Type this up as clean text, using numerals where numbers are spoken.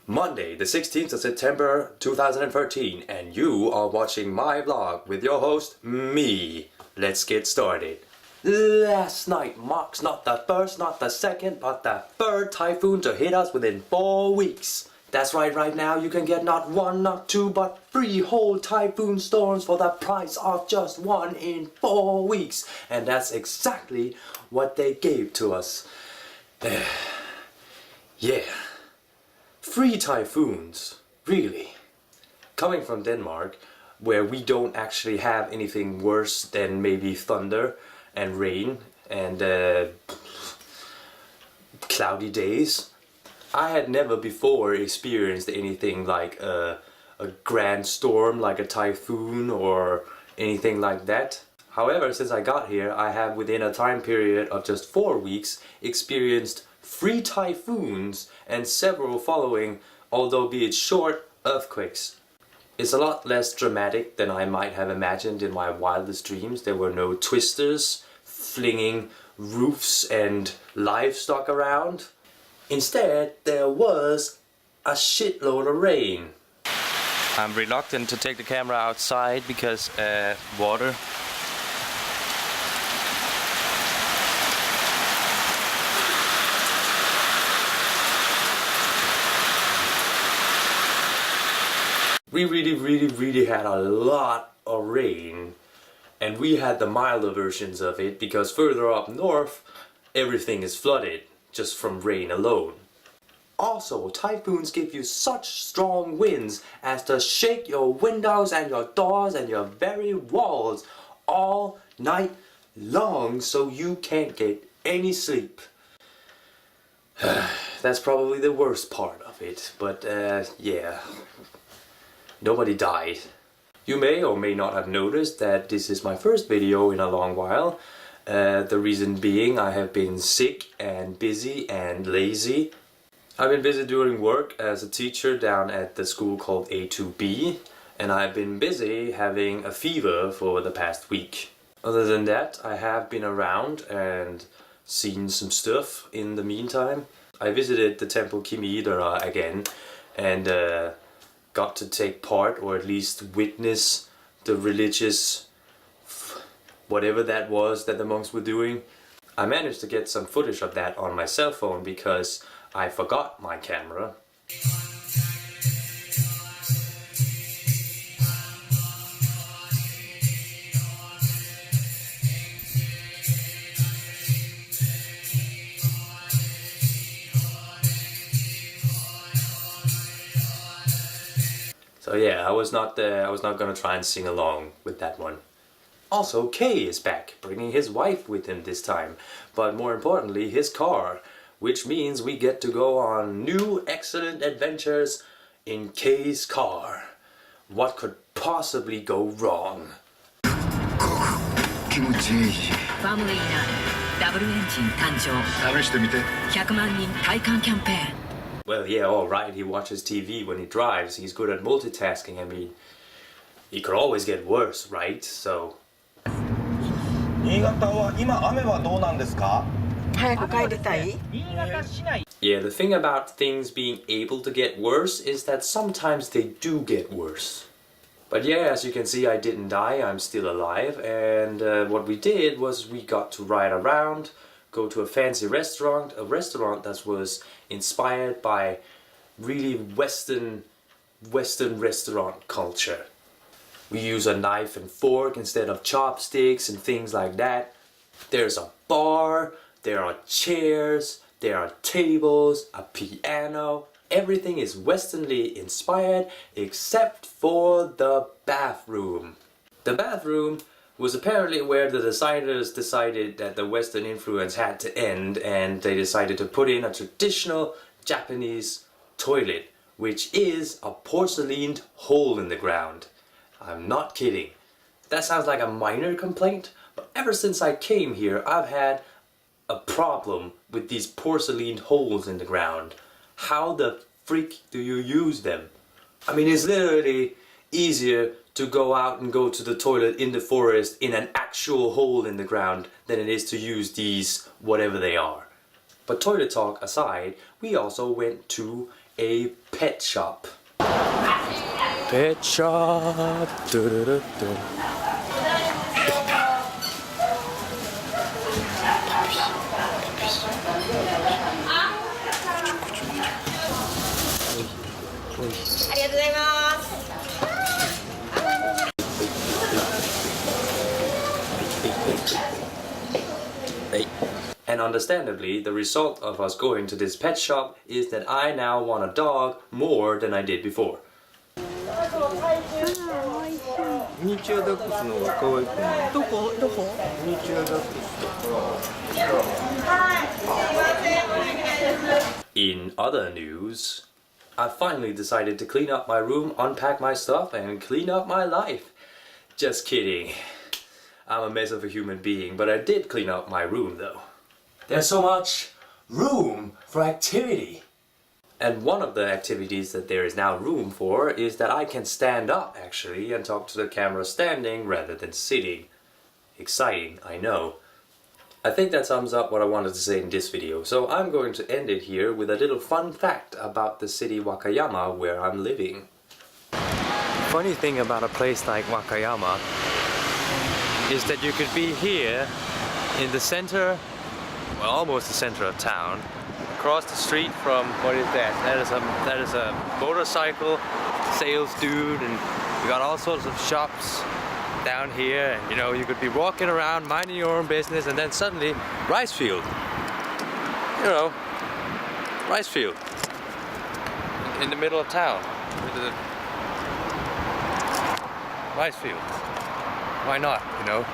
Monday, the 16th of September 2013, and you are watching my vlog with your host, me. Let's get started. Last night marks not the first, not the second, but the third typhoon to hit us within 4 weeks. That's right now you can get not one, not two, but 3 whole typhoon storms for the price of just one in 4 weeks. And that's exactly what they gave to us. Yeah. 3 typhoons, really. Coming from Denmark, where we don't actually have anything worse than maybe thunder and rain and cloudy days. I had never before experienced anything like a grand storm, like a typhoon or anything like that. However, since I got here, I have within a time period of just 4 weeks experienced 3 typhoons and several following, although be it short, earthquakes. It's a lot less dramatic than I might have imagined in my wildest dreams. There were no twisters flinging roofs and livestock around. Instead, there was a shitload of rain. I'm reluctant to take the camera outside because water. We really had a lot of rain, and we had the milder versions of it because further up north everything is flooded just from rain alone. Also, typhoons give you such strong winds as to shake your windows and your doors and your very walls all night long, so you can't get any sleep. That's probably the worst part of it, but yeah. Nobody died. You may or may not have noticed that this is my first video in a long while. The reason being I have been sick and busy and lazy. I've been busy doing work as a teacher down at the school called A2B, and I've been busy having a fever for the past week. Other than that, I have been around and seen some stuff in the meantime. I visited the temple Kimi-idara again and got to take part, or at least witness, the religious whatever that was that the monks were doing. I managed to get some footage of that on my cell phone because I forgot my camera. So yeah, I was not gonna try and sing along with that one. Also, Kay is back, bringing his wife with him this time, but more importantly, his car, which means we get to go on new excellent adventures in Kay's car. What could possibly go wrong? Family ダブルエンジン誕生。試してみて。100万人体感キャンペーン。 Well, yeah, alright, he watches TV when he drives, he's good at multitasking. I mean, he could always get worse, right? So... Yeah, the thing about things being able to get worse is that sometimes they do get worse. But yeah, as you can see, I didn't die, I'm still alive, and what we did was we got to ride around, go to a fancy restaurant, a restaurant that was inspired by really Western restaurant culture. We use a knife and fork instead of chopsticks and things like that. There's a bar, there are chairs, there are tables, a piano. Everything is Westernly inspired except for the bathroom. The bathroom was apparently where the designers decided that the Western influence had to end, and they decided to put in a traditional Japanese toilet, which is a porcelained hole in the ground. I'm not kidding. That sounds like a minor complaint, but ever since I came here, I've had a problem with these porcelain holes in the ground. How the freak do you use them? I mean, it's literally easier to go out and go to the toilet in the forest in an actual hole in the ground than it is to use these whatever they are. But toilet talk aside, we also went to a pet pet shop. Pet shop. Du-du-du-du. And understandably, the result of us going to this pet shop is that I now want a dog more than I did before. ミニチュアダックスの方が可愛くない？どこ？ミニチュアダックス。 In other news, I finally decided to clean up my room, unpack my stuff, and clean up my life. Just kidding. I'm a mess of a human being, but I did clean up my room though. There's so much room for activity. And one of the activities that there is now room for is that I can stand up actually and talk to the camera standing rather than sitting. Exciting, I know. I think that sums up what I wanted to say in this video, so I'm going to end it here with a little fun fact about the city Wakayama where I'm living. Funny thing about a place like Wakayama is that you could be here in the center, well, almost the center of town, across the street from, what is that? That is a motorcycle sales dude, and you got all sorts of shops down here, and you know, you could be walking around minding your own business, and then suddenly rice field, you know, rice field in the middle of town with the rice field. Why not, you know?